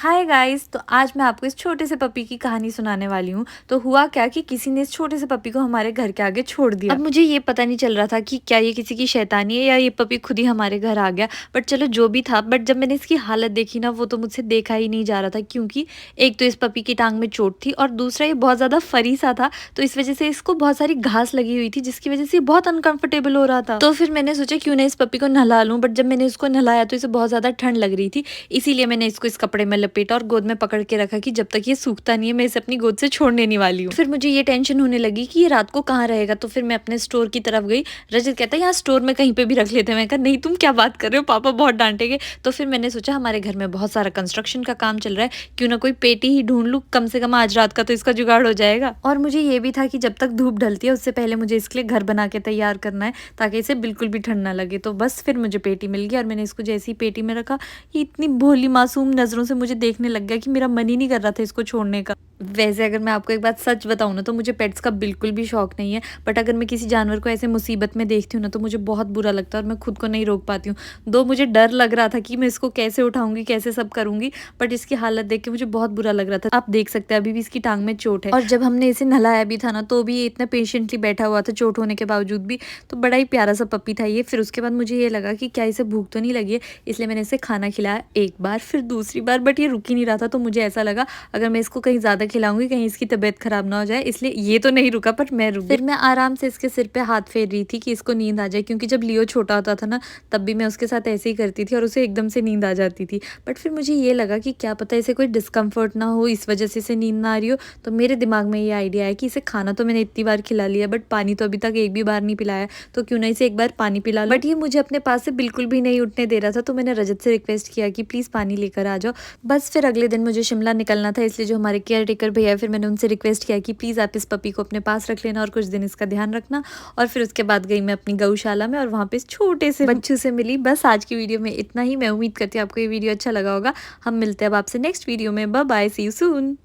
Hi guys. तो आज मैं आपको इस छोटे से पपी की कहानी सुनाने वाली हूँ। तो हुआ क्या कि किसी ने इस छोटे से पपी को हमारे घर के आगे छोड़ दिया। अब मुझे ये पता नहीं चल रहा था कि क्या ये किसी की शैतानी है या ये पपी खुद ही हमारे घर आ गया। बट चलो जो भी था, बट जब मैंने इसकी हालत देखी ना, वो तो मुझसे देखा ही नहीं जा रहा था, क्योंकि एक तो इस पपी की टांग में चोट थी और दूसरा ये बहुत ज़्यादा फरी सा था। तो इस वजह से इसको बहुत सारी घास लगी हुई थी, जिसकी वजह से ये बहुत अनकंफर्टेबल हो रहा था। तो फिर मैंने सोचा क्यों ना इस पपी को नहला लूँ। बट जब मैंने इसको नहलाया तो इसे बहुत ज़्यादा ठंड लग रही थी, इसीलिए मैंने इसको इस कपड़े में लपेटा और गोद में पकड़ के रखा कि जब तक ये सूखता नहीं है मैं इसे अपनी गोद से छोड़ने नहीं वाली हूँ। फिर मुझे ये टेंशन होने लगी कि ये रात को कहाँ रहेगा। तो फिर मैं अपने स्टोर की तरफ गई। रजत कहता है यहाँ स्टोर में कहीं पे भी रख लेते हैं। मैं कहा नहीं, तुम क्या बात कर रहे हो, पापा बहुत डांटेंगे। तो फिर मैंने सोचा हमारे घर में बहुत सारा कंस्ट्रक्शन का काम चल रहा है, क्यों ना कोई पेटी ही ढूंढ लूँ, कम से कम आज रात का तो इसका जुगाड़ हो जाएगा। और मुझे ये भी था कि जब तक धूप ढलती है उससे पहले मुझे इसके लिए घर बना के तैयार करना है, ताकि इसे बिल्कुल भी ठंड ना लगे। तो बस फिर मुझे पेटी मिल गई और मैंने इसको जैसी पेटी में रखा, ये इतनी भोली मासूम नज़रों से मुझे देखने लग गया कि मेरा मन ही नहीं कर रहा था इसको छोड़ने का। वैसे अगर मैं आपको एक बात सच बताऊँ ना, तो मुझे पेट्स का बिल्कुल भी शौक नहीं है। बट अगर मैं किसी जानवर को ऐसे मुसीबत में देखती हूँ ना, तो मुझे बहुत बुरा लगता है और मैं खुद को नहीं रोक पाती हूँ। दो मुझे डर लग रहा था कि मैं इसको कैसे उठाऊंगी, कैसे सब करूंगी, बट इसकी हालत देख के मुझे बहुत बुरा लग रहा था। आप देख सकते हैं अभी भी इसकी टांग में चोट है। और जब हमने इसे नहलाया भी था ना, तो भी ये इतना पेशेंटली बैठा हुआ था चोट होने के बावजूद भी। तो बड़ा ही प्यारा सा पप्पी था ये। फिर उसके बाद मुझे ये लगा कि क्या इसे भूख तो नहीं लगी है, इसलिए मैंने इसे खाना खिलाया एक बार, फिर दूसरी बार, बट ये रुक ही नहीं रहा था। तो मुझे ऐसा लगा अगर मैं इसको कहीं ज़्यादा खिलाऊंगी कहीं इसकी तबीयत खराब ना हो जाए, इसलिए ये तो नहीं रुका पर मैं रुक गई। फिर मैं आराम से इसके सिर पे हाथ फेर रही थी कि इसको नींद आ जाए, क्योंकि जब लियो छोटा होता था ना, तब भी मैं उसके साथ ऐसे ही करती थी और उसे एकदम से नींद आ जाती थी। बट फिर मुझे ये लगा कि क्या पता इसे कोई डिस्कम्फर्ट ना हो, इस वजह से इसे नींद ना आ रही हो। तो मेरे दिमाग में ये आइडिया है कि इसे खाना तो मैंने इतनी बार खिला लिया, बट पानी तो अभी तक एक भी बार नहीं पिलाया, तो क्यों ना इसे एक बार पानी पिला लो। बट ये मुझे अपने पास से बिल्कुल भी नहीं उठने दे रहा था। तो मैंने रजत से रिक्वेस्ट किया कि प्लीज़ पानी लेकर आ जाओ। बस फिर अगले दिन मुझे शिमला निकलना था, इसलिए जो हमारे केयर टेकर भैया, फिर मैंने उनसे रिक्वेस्ट किया कि प्लीज़ आप इस पपी को अपने पास रख लेना और कुछ दिन इसका ध्यान रखना। और फिर उसके बाद गई मैं अपनी गौशाला में और वहाँ पे इस छोटे से बच्चों से मिली। बस आज की वीडियो में इतना ही। मैं उम्मीद करती हूँ आपको ये वीडियो अच्छा लगा होगा। हम मिलते हैं अब आपसे नेक्स्ट वीडियो में। Bye bye, see you soon.